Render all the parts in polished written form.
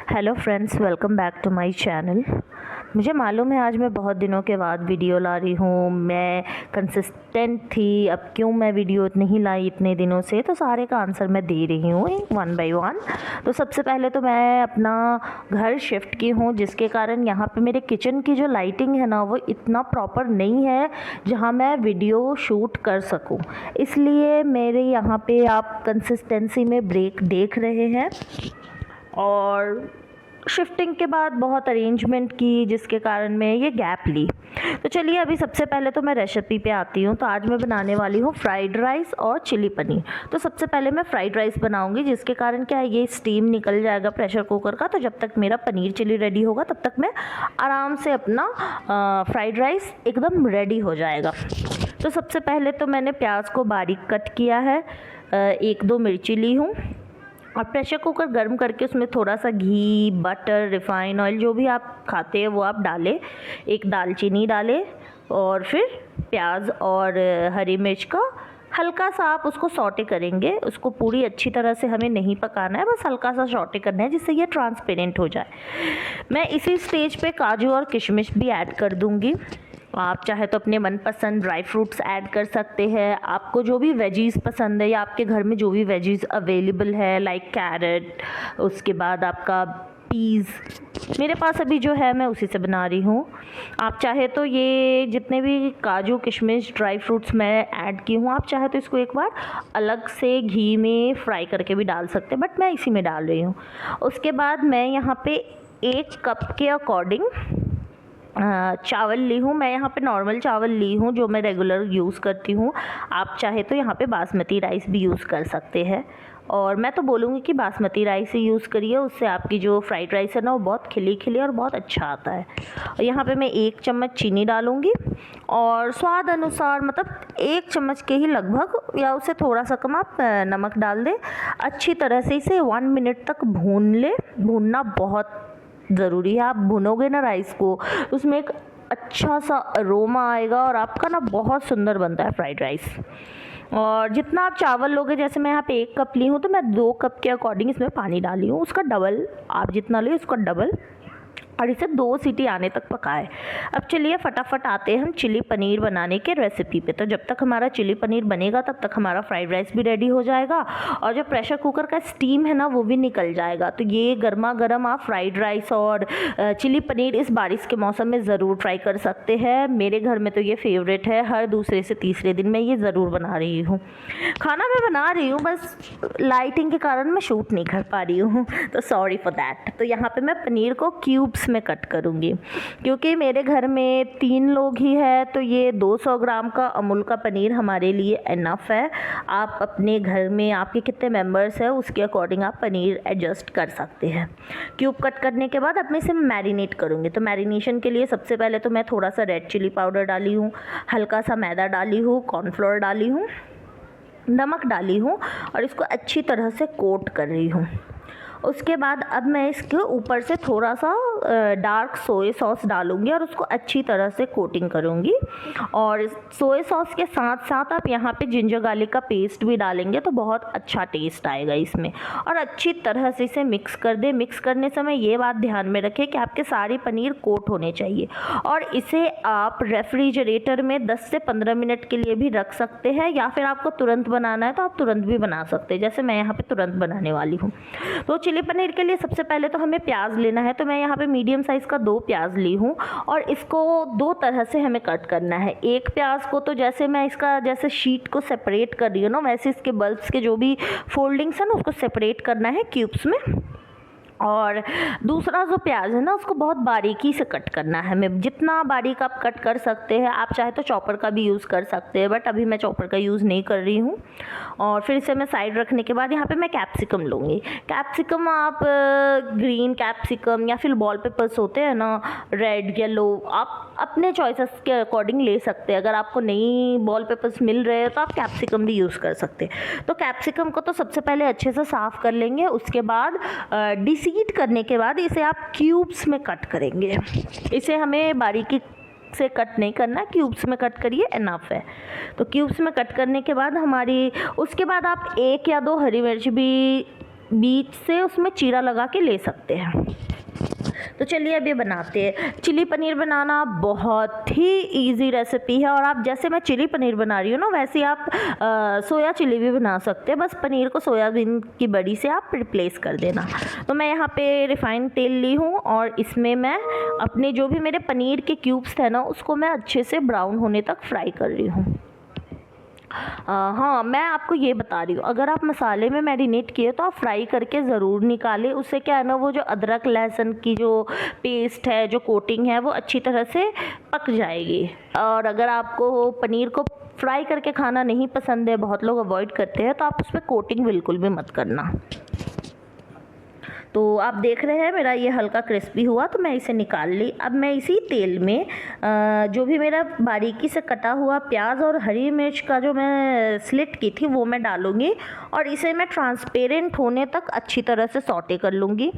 Hello friends, welcome back to my channel. मुझे मालूम है आज मैं बहुत दिनों के बाद वीडियो ला रही हूँ। मैं कंसिस्टेंट थी, अब क्यों मैं वीडियो नहीं लाई इतने दिनों से, तो सारे का आंसर मैं दे रही हूँ वन बाय वन। तो सबसे पहले तो मैं अपना घर शिफ्ट की हूँ, जिसके कारण यहाँ पे मेरे किचन की जो लाइटिंग है ना, वो इतना प्रॉपर नहीं है जहाँ मैं वीडियो शूट कर सकूँ। इसलिए मेरे यहाँ पे आप कंसिस्टेंसी में ब्रेक देख रहे हैं। और शिफ्टिंग के बाद बहुत अरेंजमेंट की, जिसके कारण मैं ये गैप ली। तो चलिए अभी सबसे पहले तो मैं रेसिपी पे आती हूँ। तो आज मैं बनाने वाली हूँ फ्राइड राइस और चिली पनीर। तो सबसे पहले मैं फ्राइड राइस बनाऊँगी, जिसके कारण क्या है, ये स्टीम निकल जाएगा प्रेशर कुकर का। तो जब तक मेरा पनीर चिली रेडी होगा तब तक मैं आराम से अपना फ्राइड राइस एकदम रेडी हो जाएगा। तो सबसे पहले तो मैंने प्याज को बारीक कट किया है, 1-2 मिर्ची ली हूँ और प्रेशर कुकर गर्म करके उसमें थोड़ा सा घी, बटर, रिफाइन ऑयल, जो भी आप खाते हैं वो आप डालें। एक दालचीनी डालें और फिर प्याज और हरी मिर्च का हल्का सा आप उसको सौटे करेंगे। उसको पूरी अच्छी तरह से हमें नहीं पकाना है, बस हल्का सा सौटे करना है, जिससे ये ट्रांसपेरेंट हो जाए। मैं इसी स्टेज पे काजू और किशमिश भी ऐड कर दूँगी। आप चाहे तो अपने मनपसंद ड्राई फ्रूट्स ऐड कर सकते हैं। आपको जो भी वेजीज़ पसंद है या आपके घर में जो भी वेजीज़ अवेलेबल है, लाइक कैरेट, उसके बाद आपका पीज़, मेरे पास अभी जो है मैं उसी से बना रही हूँ। आप चाहे तो ये जितने भी काजू किशमिश ड्राई फ्रूट्स मैं ऐड की हूँ, आप चाहे तो इसको एक बार अलग से घी में फ्राई करके भी डाल सकते हैं, बट मैं इसी में डाल रही हूँ। उसके बाद मैं यहाँ पे 1 कप के अकॉर्डिंग चावल ली हूँ। मैं यहाँ पे नॉर्मल चावल ली हूँ जो मैं रेगुलर यूज़ करती हूँ। आप चाहे तो यहाँ पे बासमती राइस भी यूज़ कर सकते हैं, और मैं तो बोलूँगी कि बासमती राइस ही यूज़ करिए। उससे आपकी जो फ्राइड राइस है ना, वो बहुत खिली खिली और बहुत अच्छा आता है। और यहाँ पे मैं 1 चम्मच चीनी डालूँगी और स्वाद अनुसार, मतलब 1 चम्मच के ही लगभग या उससे थोड़ा सा कम आप नमक डाल दें। अच्छी तरह से इसे 1 मिनट तक भून लें। भूनना बहुत ज़रूरी है। आप भुनोगे ना राइस को, उसमें एक अच्छा सा अरोमा आएगा और आपका ना बहुत सुंदर बनता है फ्राइड राइस। और जितना आप चावल लोगे, जैसे मैं यहाँ पे 1 कप ली हूँ, तो मैं 2 कप के अकॉर्डिंग इसमें पानी डाली हूँ। उसका डबल, आप जितना ले उसका डबल, और इसे 2 सीटी आने तक पकाएं। अब चलिए फटाफट आते हैं हम चिली पनीर बनाने के रेसिपी पे। तो जब तक हमारा चिली पनीर बनेगा तब तक हमारा फ्राइड राइस भी रेडी हो जाएगा और जो प्रेशर कुकर का स्टीम है ना, वो भी निकल जाएगा। तो ये गर्मा गर्म आप फ्राइड राइस और चिली पनीर इस बारिश के मौसम में ज़रूर ट्राई कर सकते हैं। मेरे घर में तो ये फेवरेट है, हर दूसरे से तीसरे दिन मैं ये ज़रूर बना रही हूँ। खाना मैं बना रही हूँ, बस लाइटिंग के कारण मैं शूट नहीं कर पा रही हूँ, तो सॉरी फॉर दैट। तो यहाँ पे मैं पनीर को क्यूब्स में कट करूँगी, क्योंकि मेरे घर में 3 लोग ही है, तो ये 200 ग्राम का अमूल का पनीर हमारे लिए इनफ है। आप अपने घर में आपके कितने मेंबर्स हैं उसके अकॉर्डिंग आप पनीर एडजस्ट कर सकते हैं। क्यूब कट करने के बाद अब मैं इसे मैरिनेट करूँगी। तो मैरिनेशन के लिए सबसे पहले तो मैं थोड़ा सा रेड चिली पाउडर डाली हूँ, हल्का सा मैदा डाली हूँ, कॉर्नफ्लोर डाली हूँ, नमक डाली हूँ और इसको अच्छी तरह से कोट कर रही हूँ। उसके बाद अब मैं इसके ऊपर से थोड़ा सा डार्क सोया सॉस डालूंगी और उसको अच्छी तरह से कोटिंग करूंगी। और सोया सॉस के साथ साथ आप यहाँ पे जिंजर गार्लिक का पेस्ट भी डालेंगे तो बहुत अच्छा टेस्ट आएगा इसमें। और अच्छी तरह से इसे मिक्स कर दें। मिक्स करने समय ये बात ध्यान में रखें कि आपके सारे पनीर कोट होने चाहिए। और इसे आप रेफ्रिजरेटर में 10 से 15 मिनट के लिए भी रख सकते हैं, या फिर आपको तुरंत बनाना है तो आप तुरंत भी बना सकते हैं, जैसे मैं यहाँ पे तुरंत बनाने वाली हूँ। तो चिली पनीर के लिए सबसे पहले तो हमें प्याज लेना है। तो मैं यहाँ पे मीडियम साइज़ का 2 प्याज ली हूँ और इसको 2 तरह से हमें कट करना है। एक प्याज को तो जैसे मैं इसका जैसे शीट को सेपरेट कर रही हूँ ना, वैसे इसके बल्ब्स के जो भी फोल्डिंग्स है ना, उसको सेपरेट करना है क्यूब्स में। और दूसरा जो प्याज है ना, उसको बहुत बारीकी से कट करना है। मैं जितना बारीक आप कट कर सकते हैं, आप चाहे तो चॉपर का भी यूज़ कर सकते हैं, बट अभी मैं चॉपर का यूज़ नहीं कर रही हूँ। और फिर इसे मैं साइड रखने के बाद यहाँ पे मैं कैप्सिकम लूँगी। कैप्सिकम आप ग्रीन कैप्सिकम या फिर बॉल पेपर्स होते हैं ना, रेड, येलो, आप अपने चॉइसेस के अकॉर्डिंग ले सकते हैं। अगर आपको नहीं बॉल पेपर्स मिल रहे हैं तो आप कैप्सिकम भी यूज़ कर सकते हैं। तो कैप्सिकम को तो सबसे पहले अच्छे से साफ़ कर लेंगे। उसके बाद डिसीड करने के बाद इसे आप क्यूब्स में कट करेंगे। इसे हमें बारीकी से कट नहीं करना, क्यूब्स में कट करिए, इनफ है। तो क्यूब्स में कट करने के बाद उसके बाद आप 1 या 2 हरी मिर्च भी बीच से उसमें चीरा लगा के ले सकते हैं। तो चलिए अब ये बनाते हैं। चिली पनीर बनाना बहुत ही इजी रेसिपी है, और आप जैसे मैं चिली पनीर बना रही हूँ ना, वैसे ही आप सोया चिली भी बना सकते हैं। बस पनीर को सोयाबीन की बड़ी से आप रिप्लेस कर देना। तो मैं यहाँ पे रिफाइंड तेल ली हूँ और इसमें मैं अपने जो भी मेरे पनीर के क्यूब्स थे ना, उसको मैं अच्छे से ब्राउन होने तक फ्राई कर रही हूँ। हाँ, मैं आपको ये बता रही हूँ, अगर आप मसाले में मैरिनेट किए तो आप फ्राई करके ज़रूर निकालें। उससे क्या है ना, वो जो अदरक लहसुन की जो पेस्ट है, जो कोटिंग है, वो अच्छी तरह से पक जाएगी। और अगर आपको पनीर को फ्राई करके खाना नहीं पसंद है, बहुत लोग अवॉइड करते हैं, तो आप उस पर कोटिंग बिल्कुल भी मत करना। तो आप देख रहे हैं मेरा ये हल्का क्रिस्पी हुआ, तो मैं इसे निकाल ली। अब मैं इसी तेल में जो भी मेरा बारीकी से कटा हुआ प्याज और हरी मिर्च का जो मैं स्लिट की थी वो मैं डालूँगी, और इसे मैं ट्रांसपेरेंट होने तक अच्छी तरह से सौटे कर लूँगी।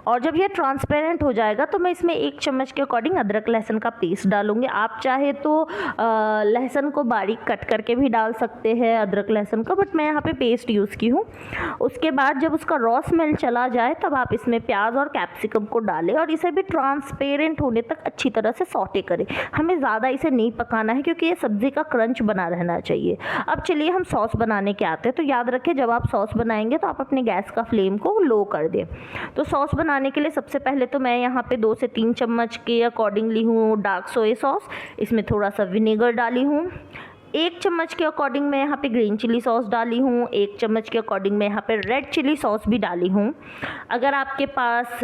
और जब ये ट्रांसपेरेंट हो जाएगा तो मैं इसमें 1 चम्मच के अकॉर्डिंग अदरक लहसुन का पेस्ट डालूँगी। आप चाहे तो लहसुन को बारीक कट करके भी डाल सकते हैं, अदरक लहसुन का, बट मैं यहाँ पे पेस्ट यूज़ की हूँ। उसके बाद जब उसका रॉ स्मेल चला जाए तब आप इसमें प्याज और कैप्सिकम को डालें और इसे भी ट्रांसपेरेंट होने तक अच्छी तरह से सौटे करें। हमें ज़्यादा इसे नहीं पकाना है क्योंकि ये सब्ज़ी का क्रंच बना रहना चाहिए। अब चलिए हम सॉस बनाने के आते हैं। तो याद रखें, जब आप सॉस बनाएंगे तो आप अपने गैस का फ्लेम को लो कर दें। तो सॉस बनाने के लिए सबसे पहले तो मैं यहाँ पे 2 से 3 चम्मच के अकॉर्डिंग ली हूँ डार्क सोया सॉस। इसमें थोड़ा सा विनेगर डाली हूँ। 1 चम्मच के अकॉर्डिंग मैं यहाँ पे ग्रीन चिली सॉस डाली हूँ। 1 चम्मच के अकॉर्डिंग मैं यहाँ पे रेड चिली सॉस भी डाली हूँ। अगर आपके पास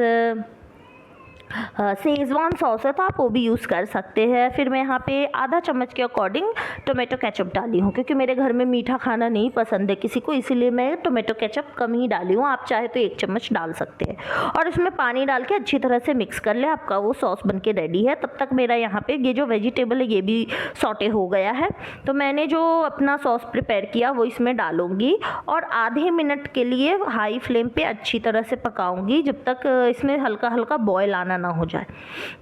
शेज़वान सॉस है तो आप वो भी यूज़ कर सकते हैं। फिर मैं यहाँ पे आधा चम्मच के अकॉर्डिंग टोमेटो केचप डाली हूँ, क्योंकि मेरे घर में मीठा खाना नहीं पसंद है किसी को, इसीलिए मैं टोमेटो केचप कम ही डाली हूँ। आप चाहे तो 1 चम्मच डाल सकते हैं। और इसमें पानी डाल के अच्छी तरह से मिक्स कर ले, आपका वो सॉस बन के रेडी है। तब तक मेरा यहाँ पे ये जो वेजिटेबल है ये भी सॉटे हो गया है। तो मैंने जो अपना सॉस प्रिपेयर किया वो इसमें डालूँगी और आधे मिनट के लिए हाई फ्लेम पे अच्छी तरह से पकाऊँगी, जब तक इसमें हल्का हल्का बॉयल आना ना हो जाए।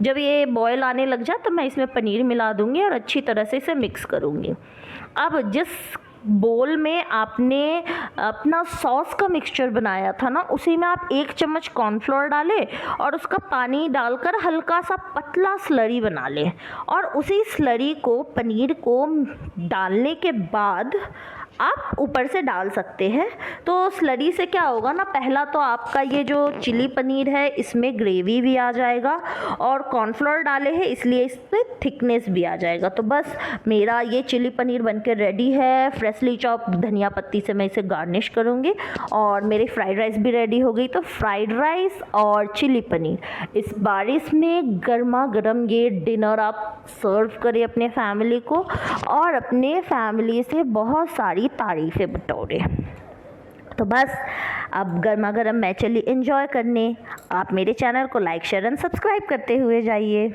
जब ये बॉयल आने लग जाए तो मैं इसमें पनीर मिला दूंगी और अच्छी तरह से इसे मिक्स करूंगी। अब जिस बोल में आपने अपना सॉस का मिक्सचर बनाया था ना, उसी में आप 1 चम्मच कॉर्नफ्लोर डालें और उसका पानी डालकर हल्का सा पतला स्लरी बना लें, और उसी स्लरी को पनीर को डालने के बाद आप ऊपर से डाल सकते हैं। तो स्लरी से क्या होगा ना, पहला तो आपका ये जो चिली पनीर है इसमें ग्रेवी भी आ जाएगा, और कॉर्नफ्लोर डाले हैं इसलिए इसमें थिकनेस भी आ जाएगा। तो बस मेरा ये चिली पनीर बनके रेडी है। फ्रेशली चॉप धनिया पत्ती से मैं इसे गार्निश करूँगी, और मेरी फ्राइड राइस भी रेडी हो गई। तो फ्राइड राइस और चिली पनीर इस बारिश में गर्मा गर्म ये डिनर आप सर्व करें अपने फैमिली को, और अपने फैमिली से बहुत सारी तारीफ़ें बटोरे। तो बस अब गर्मा गर्म मैं चली एंजॉय करने। आप मेरे चैनल को लाइक शेयर एंड सब्सक्राइब करते हुए जाइए।